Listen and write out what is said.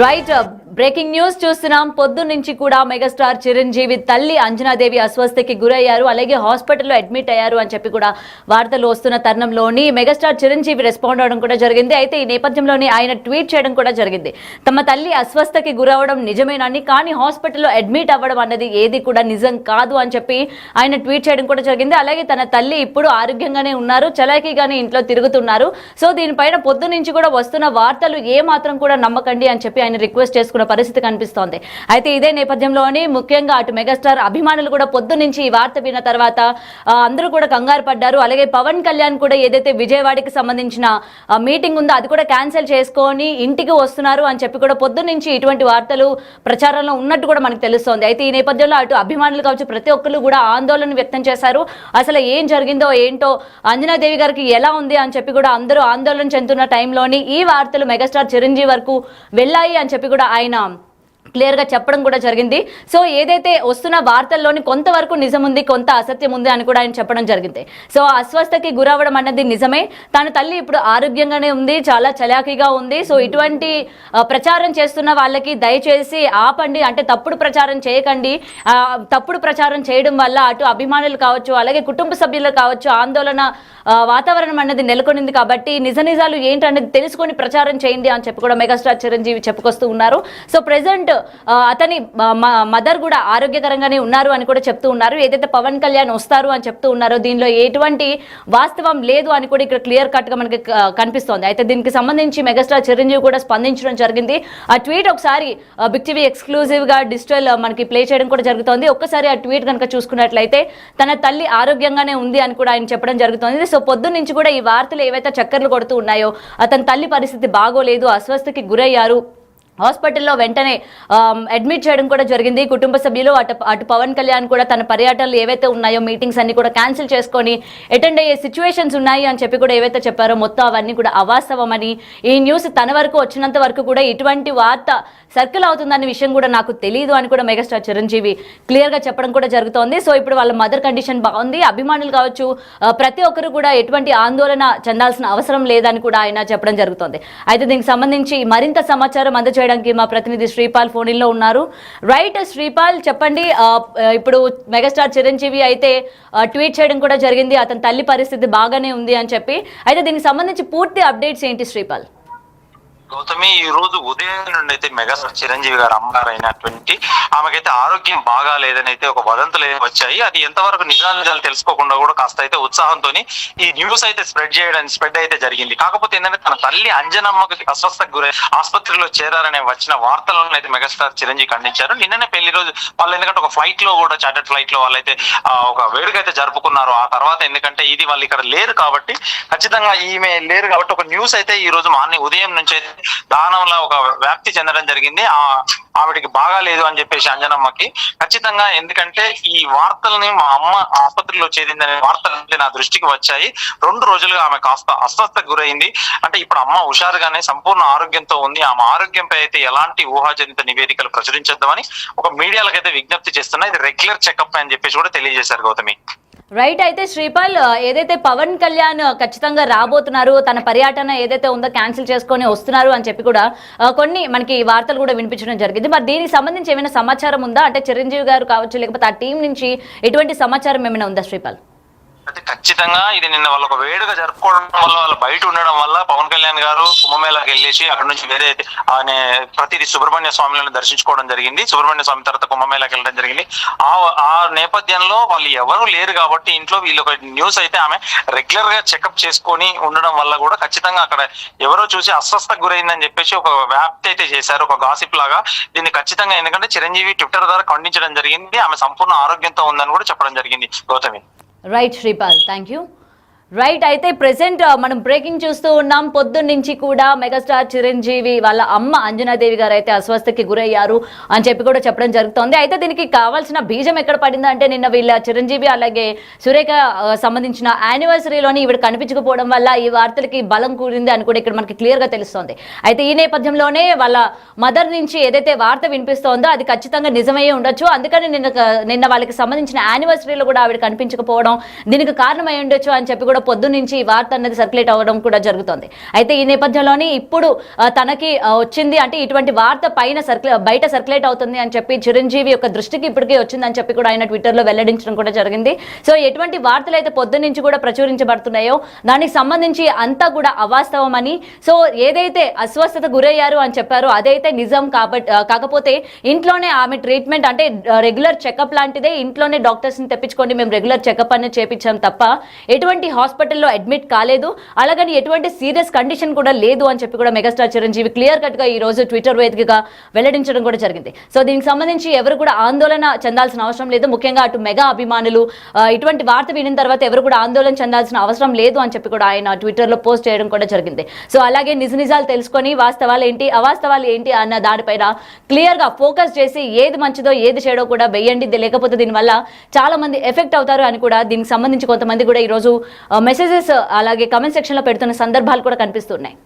Right breaking news చూస్తున్నాం. పొద్దు నుంచి కూడా మెగాస్టార్ చిరంజీవి తల్లి అంజనాదేవి అస్వస్థకి గురయ్యారు, అలాగే హాస్పిటల్లో అడ్మిట్ అయ్యారు అని చెప్పి కూడా వార్తలు వస్తున్న తరుణంలోని మెగాస్టార్ చిరంజీవి రెస్పాండ్ అవడం కూడా జరిగింది. అయితే ఈ నేపథ్యంలోనే ఆయన ట్వీట్ చేయడం కూడా జరిగింది. తమ తల్లి అస్వస్థకి గురవడం నిజమేనని, కానీ హాస్పిటల్లో అడ్మిట్ అవ్వడం అన్నది ఏది కూడా నిజం కాదు అని చెప్పి ఆయన ట్వీట్ చేయడం కూడా జరిగింది. అలాగే తన తల్లి ఇప్పుడు ఆరోగ్యంగానే ఉన్నారు, చలాకీగానే ఇంట్లో తిరుగుతున్నారు. సో దీనిపైన పొద్దు నుంచి కూడా వస్తున్న వార్తలు ఏ మాత్రం కూడా నమ్మకండి అని చెప్పి ఆయన రిక్వెస్ట్ చేసుకున్న పరిస్థితి కనిపిస్తోంది. అయితే ఇదే నేపథ్యంలోని ముఖ్యంగా అటు మెగాస్టార్ అభిమానులు కూడా పొద్దు నుంచి ఈ వార్త విన్న తర్వాత అందరూ కూడా కంగారు పడ్డారు. అలాగే పవన్ కళ్యాణ్ కూడా ఏదైతే విజయవాడకి సంబంధించిన మీటింగ్ ఉందో అది కూడా క్యాన్సిల్ చేసుకొని ఇంటికి వస్తున్నారు అని చెప్పి కూడా పొద్దు నుంచి ఇటువంటి వార్తలు ప్రచారంలో ఉన్నట్టు కూడా మనకు తెలుస్తోంది. అయితే ఈ నేపథ్యంలో అటు అభిమానులు కావచ్చు ప్రతి ఒక్కరు కూడా ఆందోళన వ్యక్తం చేశారు. అసలు ఏం జరిగిందో ఏంటో, అంజనాదేవి గారికి ఎలా ఉంది అని చెప్పి కూడా అందరూ ఆందోళన చెందుతున్న టైంలోని ఈ వార్తలు మెగాస్టార్ చిరంజీవి వరకు వెళ్ళాయి అని చెప్పి కూడా ఆయన క్లియర్గా చెప్పడం కూడా జరిగింది. సో ఏదైతే వస్తున్న వార్తల్లోని కొంతవరకు నిజం ఉంది, కొంత అసత్యం ఉంది అని కూడా ఆయన చెప్పడం జరిగింది. సో అస్వస్థకి గురవ్వడం అన్నది నిజమే, తన తల్లి ఇప్పుడు ఆరోగ్యంగానే ఉంది, చాలా చలాకీగా ఉంది. సో ఇటువంటి ప్రచారం చేస్తున్న వాళ్ళకి దయచేసి ఆపండి, అంటే తప్పుడు ప్రచారం చేయకండి. తప్పుడు ప్రచారం చేయడం వల్ల అటు అభిమానులు కావచ్చు, అలాగే కుటుంబ సభ్యులు కావచ్చు ఆందోళన వాతావరణం అన్నది నెలకొనింది. కాబట్టి నిజ నిజాలు ఏంటనేది తెలుసుకొని ప్రచారం చేయండి అని చెప్పి కూడా మెగాస్టార్ చిరంజీవి చెప్పుకొస్తూ ఉన్నారు. సో ప్రెసెంట్ అతని మదర్ కూడా ఆరోగ్యకరంగానే ఉన్నారు అని కూడా చెప్తూ ఉన్నారు. ఏదైతే పవన్ కళ్యాణ్ వస్తారు అని చెప్తూ ఉన్నారో దీనిలో ఎటువంటి వాస్తవం లేదు అని కూడా ఇక్కడ క్లియర్ కట్ గా మనకి కనిపిస్తోంది. అయితే దీనికి సంబంధించి మెగాస్టార్ చిరంజీవి కూడా స్పందించడం జరిగింది. ఆ ట్వీట్ ఒకసారి బిగ్ టీవీ ఎక్స్క్లూజివ్ గా డిజిటల్ మనకి ప్లే చేయడం కూడా జరుగుతోంది. ఒక్కసారి ఆ ట్వీట్ కనుక చూసుకున్నట్లయితే తన తల్లి ఆరోగ్యంగానే ఉంది అని కూడా ఆయన చెప్పడం జరుగుతోంది. సో పొద్దు నుంచి కూడా ఈ వార్తలు ఏవైతే చక్కర్లు కొడుతూ ఉన్నాయో, అతని తల్లి పరిస్థితి బాగోలేదు, అస్వస్థకి గురయ్యారు, హాస్పిటల్లో వెంటనే అడ్మిట్ చేయడం కూడా జరిగింది. కుటుంబ సభ్యులు అటు పవన్ కళ్యాణ్ కూడా తన పర్యటనలు ఏవైతే ఉన్నాయో మీటింగ్స్ అన్ని కూడా క్యాన్సిల్ చేసుకొని అటెండ్ అయ్యే సిచ్యువేషన్స్ ఉన్నాయి అని చెప్పి కూడా ఏవైతే చెప్పారో మొత్తం అవన్నీ కూడా అవాస్తవమని, ఈ న్యూస్ తన వరకు వచ్చినంత వరకు కూడా ఇటువంటి వార్త సర్కిల్ అవుతుందనే విషయం కూడా నాకు తెలియదు అని కూడా మెగాస్టార్ చిరంజీవి క్లియర్గా చెప్పడం కూడా జరుగుతోంది. సో ఇప్పుడు వాళ్ళ మదర్ కండిషన్ బాగుంది, అభిమానులు కావచ్చు ప్రతి ఒక్కరు కూడా ఎటువంటి ఆందోళన చెందాల్సిన అవసరం లేదని కూడా ఆయన చెప్పడం జరుగుతోంది. అయితే దీనికి సంబంధించి మరింత సమాచారం అందజేయడానికి మా ప్రతినిధి శ్రీపాల్ ఫోన్ ఇన్ లో ఉన్నారు. రైట్ శ్రీపాల్, చెప్పండి. ఇప్పుడు మెగాస్టార్ చిరంజీవి అయితే ట్వీట్ చేయడం కూడా జరిగింది, అతని తల్లి పరిస్థితి బాగానే ఉంది అని చెప్పి. అయితే దీనికి సంబంధించి పూర్తి అప్డేట్స్ ఏంటి శ్రీపాల్? గౌతమి, ఈ రోజు ఉదయం నుండి అయితే మెగాస్టార్ చిరంజీవి గారు అమ్మగారు అయినటువంటి ఆమెకైతే ఆరోగ్యం బాగా లేదని అయితే ఒక వదంతులు వచ్చాయి. అది ఎంతవరకు నిజాలు తెలుసుకోకుండా కూడా కాస్త అయితే ఉత్సాహంతో ఈ న్యూస్ అయితే స్ప్రెడ్ అయితే జరిగింది. కాకపోతే ఏంటంటే తన తల్లి అంజనమ్మకి అస్వస్థకు గురై ఆసుపత్రిలో చేరారనే వచ్చిన వార్తలను అయితే మెగాస్టార్ చిరంజీవి ఖండించారు. నిన్ననే పెళ్లి రోజు వాళ్ళు ఎందుకంటే ఒక ఫ్లైట్ లో కూడా చార్టర్డ్ ఫ్లైట్ లో వాళ్ళైతే ఒక వేడుక అయితే జరుపుకున్నారు. ఆ తర్వాత ఎందుకంటే ఇది వాళ్ళు ఇక్కడ లేరు కాబట్టి, ఖచ్చితంగా ఈమె లేరు కాబట్టి ఒక న్యూస్ అయితే ఈ రోజు మార్నింగ్ ఉదయం నుంచి దానంలో ఒక వ్యాప్తి చెందడం జరిగింది. ఆవిడికి బాగా లేదు అని చెప్పేసి అంజనమ్మకి ఖచ్చితంగా, ఎందుకంటే ఈ వార్తల్ని మా అమ్మ ఆసుపత్రిలో చేరిందనే వార్తలు నా దృష్టికి వచ్చాయి. 2 రోజులుగా ఆమె కాస్త అస్వస్థకు గురైంది. అంటే ఇప్పుడు అమ్మ హుషారుగానే సంపూర్ణ ఆరోగ్యంతో ఉంది. ఆమె ఆరోగ్యంపై అయితే ఎలాంటి ఊహాజనిత నివేదికలు ప్రచురించొద్దామని ఒక మీడియాలకైతే విజ్ఞప్తి చేస్తున్నా. ఇది రెగ్యులర్ చెకప్ అని చెప్పేసి కూడా తెలియజేశారు గౌతమి. రైట్. అయితే శ్రీపాల్, ఏదైతే పవన్ కళ్యాణ్ ఖచ్చితంగా రాబోతున్నారు, తన పర్యటన ఏదైతే ఉందో క్యాన్సిల్ చేసుకొని వస్తున్నారు అని చెప్పి కూడా కొన్ని మనకి వార్తలు కూడా వినిపించడం జరిగింది. మరి దీనికి సంబంధించి ఏమైనా సమాచారం ఉందా? అంటే చిరంజీవి గారు కావచ్చు లేకపోతే ఆ టీం నుంచి ఎటువంటి సమాచారం ఏమైనా ఉందా శ్రీపాల్? అయితే ఖచ్చితంగా ఇది నిన్న వాళ్ళ ఒక వేడుక జరుపుకోవడం వల్ల, వాళ్ళు బయట ఉండడం వల్ల పవన్ కళ్యాణ్ గారు కుంభమేళాకి వెళ్ళేసి అక్కడ నుంచి వేరే ఆయన ప్రతిదీ సుబ్రహ్మణ్య స్వామిలను దర్శించుకోవడం జరిగింది. సుబ్రహ్మణ్య స్వామి తర్వాత కుంభమేళాకి వెళ్ళడం జరిగింది. ఆ నేపథ్యంలో వాళ్ళు ఎవరు లేరు కాబట్టి ఇంట్లో వీళ్ళు ఒక న్యూస్ అయితే ఆమె రెగ్యులర్ గా చెకప్ చేసుకొని ఉండడం వల్ల కూడా ఖచ్చితంగా అక్కడ ఎవరో చూసి అస్వస్థకు గురైందని చెప్పేసి ఒక వ్యాప్తి అయితే చేశారు, ఒక గాసిప్ లాగా. దీన్ని ఖచ్చితంగా ఎందుకంటే చిరంజీవి ట్విట్టర్ ద్వారా ఖండించడం జరిగింది. ఆమె సంపూర్ణ ఆరోగ్యంతో ఉందని కూడా చెప్పడం జరిగింది Gautami. Right Sripal, thank you. Right. అయితే ప్రెసెంట్ మనం బ్రేకింగ్ చూస్తూ ఉన్నాం. పొద్దున్న నుంచి కూడా మెగాస్టార్ చిరంజీవి వాళ్ళ అమ్మ అంజనాదేవి గారు అయితే అస్వస్థకి గురయ్యారు అని చెప్పి కూడా చెప్పడం జరుగుతోంది. అయితే దీనికి కావాల్సిన బీజం ఎక్కడ పడింది అంటే నిన్న వీళ్ళ చిరంజీవి అలాగే సురేఖ సంబంధించిన యానివర్సరీలోని ఈవిడ కనిపించకపోవడం వల్ల ఈ వార్తలకి బలం కూడింది అని కూడా ఇక్కడ మనకి క్లియర్ గా తెలుస్తోంది. అయితే ఈ నేపథ్యంలోనే వాళ్ళ మదర్ నుంచి ఏదైతే వార్త వినిపిస్తోందో అది ఖచ్చితంగా నిజమయ్యే ఉండొచ్చు. అందుకని నిన్న వాళ్ళకి సంబంధించిన యానివర్సరీలో కూడా ఆవిడ కనిపించకపోవడం దీనికి కారణమై ఉండొచ్చు అని చెప్పి కూడా పొద్దు నుంచి ఈ వార్త అనేది సర్క్యులేట్ అవ్వడం కూడా జరుగుతుంది. అయితే ఈ నేపథ్యంలోనే ఇప్పుడు తనకి వచ్చింది అంటే ఇటువంటి వార్త పైన బయట సర్క్యులేట్ అవుతుంది అని చెప్పి చిరంజీవి యొక్క దృష్టికి ఇప్పటికే వచ్చిందని చెప్పి కూడా ఆయన ట్విట్టర్ లో వెల్లడించడం కూడా జరిగింది. సో ఎటువంటి వార్తలు అయితే పొద్దు నుంచి కూడా ప్రచురించబడుతున్నాయో దానికి సంబంధించి అంతా కూడా అవాస్తవం అని, సో ఏదైతే అస్వస్థత గురయ్యారు అని చెప్పారో అదైతే నిజం కాకపోతే ఇంట్లోనే ఆమె ట్రీట్మెంట్ అంటే రెగ్యులర్ చెకప్ లాంటిదే, ఇంట్లోనే డాక్టర్స్ ని తెప్పించుకోండి, మేము రెగ్యులర్ చెకప్ అనేది చేపించాం తప్ప ఎటువంటి హాస్పిటల్లో అడ్మిట్ కాలేదు, అలాగని ఎటువంటి సీరియస్ కండిషన్ కూడా లేదు అని చెప్పి కూడా మెగాస్టార్ చిరంజీవి క్లియర్ కట్ గా ఈ రోజు ట్విట్టర్ వేదికగా వెల్లడించడం కూడా జరిగింది. సో దీనికి సంబంధించి ఎవరు కూడా ఆందోళన చెందాల్సిన అవసరం లేదు. ముఖ్యంగా అటు మెగా అభిమానులు ఇటువంటి వార్త వినిన తర్వాత ఎవరు కూడా ఆందోళన చెందాల్సిన అవసరం లేదు అని చెప్పి కూడా ఆయన ట్విట్టర్ లో పోస్ట్ చేయడం కూడా జరిగింది. సో అలాగే నిజాలు తెలుసుకొని వాస్తవాలు ఏంటి అవాస్తవాలు ఏంటి అన్న దానిపైన క్లియర్ గా ఫోకస్ చేసి ఏది మంచిదో ఏది చెడో కూడా వేయండి, లేకపోతే దీనివల్ల చాలా మంది ఎఫెక్ట్ అవుతారు అని కూడా దీనికి సంబంధించి కొంతమంది కూడా ఈ రోజు మెసేజెస్ అలాగే కమెంట్ సెక్షన్ లో పెడుతున్న సందర్భాలు కూడా కనిపిస్తున్నాయి.